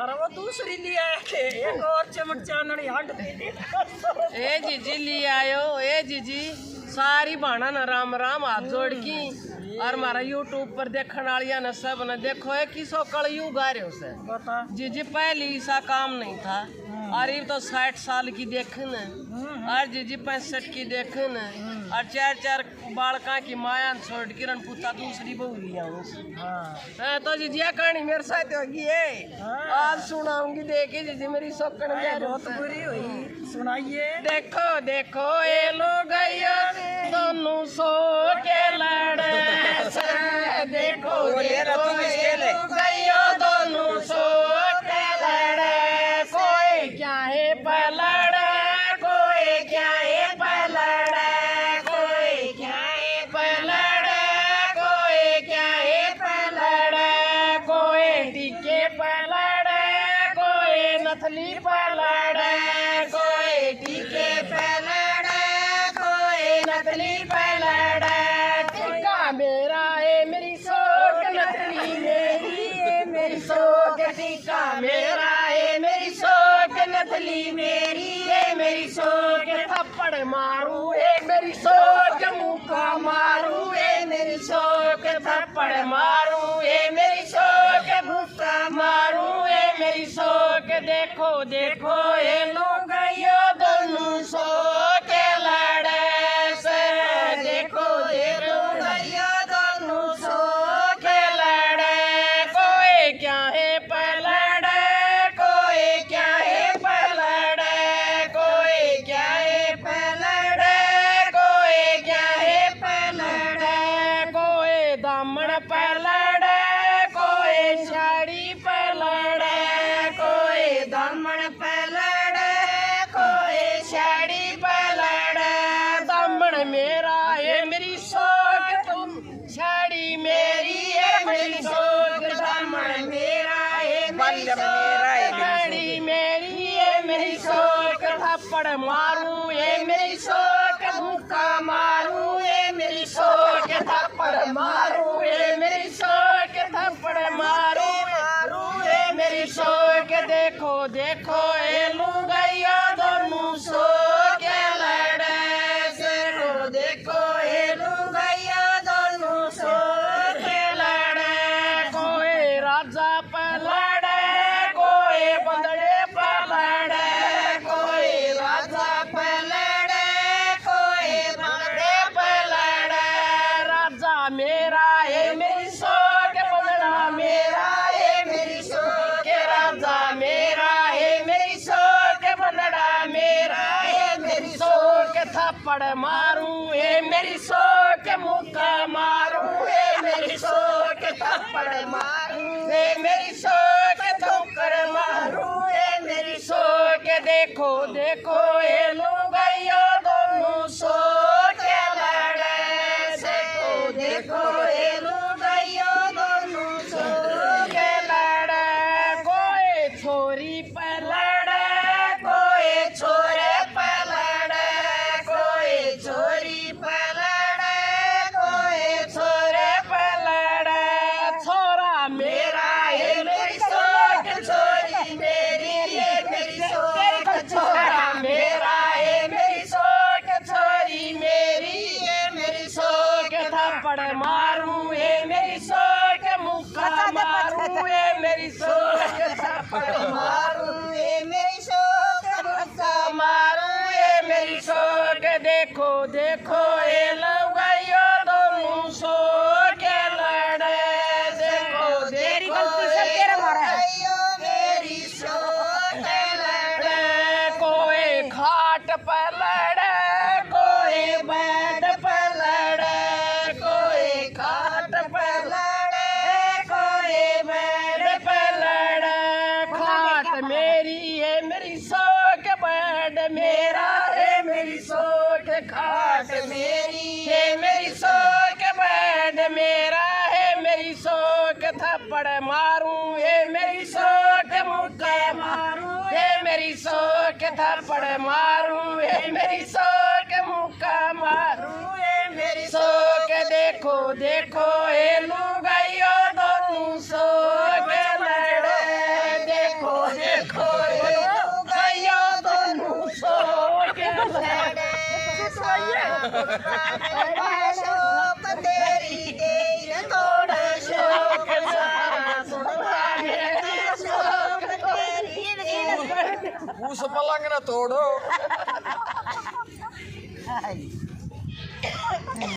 अरे वो दूसरी लिया है एक और चमक चानड़ी हट ए जीजी ले आयो। ए जीजी सारी बाणा न राम राम हाथ जोड़ की और हमारा यूट्यूब पर देखने वालिया ने सब ने देखो है किसो कलयुग आ रहे से बता जीजी पहले ऐसा काम नहीं था और ये तो 60 साल की देखन और जीजी 65 की देखन और 4 बालका की माया छोड़ किरण पुता दूसरी बहू लिया तो जीजी कहानी मेरे साथ होगी है आज सुनाऊंगी। देखे जीजी मेरी सोकन बहुत बुरी हुई सुनाइए। देखो देखो ये लोग दोनों सो के लड़े देखो दोनों सो के लड़े कोई क्या है पलड़े कोई क्या है पलड़े कोई क्या है पलड़े कोई क्या है पलड़े कोई टिके पलड़े कोई नथली पलड़े कोई टिके पलड़े कोई नथली पलड़े टिका मेरा है मेरी सोच नथली मेरी है मेरी सोच टिका मेरा है मेरी सोच नथली मेरी है मेरी सोच थप्पड़ मारू है मेरी सोच मुक्का मारू है मेरी सोच थप्पड़ मारू है मेरी सोच भूसा मारू है मेरी सोच देखो देखो ये लोग यो दोनों सो के लड़े से देखो देखो यो दोनों सो के लड़े कोई क्या है पलड़े कोई क्या है पलड़े कोई क्या है पलड़े कोई क्या है पलड़े कोई दामन पलड़े कोई साड़ी पलड़े कोई दामन पलड़े कोई साड़ी पलड़े दामन मेरा है मेरी सोच तुम साड़ी मेरी है मेरी सोच दामन मेरा है मेरी सोच साड़ी मेरी है मेरी सोच थप्पड़ मारू ये मेरी सोच मुक्का मारू ये मेरी सोच थप्पड़ मारू ये मेरी सोच थप्पड़ मारू ये मेरी सोच देखो देखो ये लुगाइया दोनों सो के लड़े देखो देखो ये लुगाइया दोनों सो के लड़े कोई राजा पलड़े कोई बंदड़े पलड़े कोई राजा पलड़े कोई बंदड़े पलड़े राजा मेरा है मेरी सोच बंदड़ा मेरा है मेरी सोच राजा मेरा है मेरी सोच बंदड़ा मेरा है मेरी सोच थप्पड़ मारू है मेरी सोच मुक्का मारू है मेरी सोच थप्पड़ मारू है मेरी सोच ठोकर मारू है मेरी सोच देखो देखो ये लोग दोनों सो के लड़े देखो देखो ये लोग दोनों सो के लड़े कोई छोरी पर लड़े कोई छोरे पर लड़े कोई छोरी पर लड़े कोई छोरे पर लड़े छोरा मेरा है मेरी सोच छोरी मेरी है मेरी सोच छोरा मेरा है मेरी सोच छोरी मेरी है मेरी सोच थप्पड़ मारू है मेरी सोच मुक्का मारू है मेरी सोच थप्पड़ मारू है मेरी सोच मुक्का मारू है मेरी सोच देखो देखो ये लोग यो दोनों सो के लड़े देखो देखो मेरी सोच लड़े कोई खाट पर लड़े कोई बेड पर लड़े कोई खाट पर लड़े कोई बेड पर लड़े खाट मेरी है मेरी सोच बेड मेरा है मेरी सोच खाट मेरी है मेरी सोच बेड मेरा है मेरी सोच थप्पड़ मारू है मेरी सोच मुक्का मारू है मेरी सोच थप्पड़ मारू है मेरी सोच मुक्का मारू है मेरी सोच देखो देखो ये लुगाइयो दोनों सो के बड़ा शौक तेरी देर थोड़ा शौक सारा सुनता है शौक तेरी उस पलंग न तोड़ो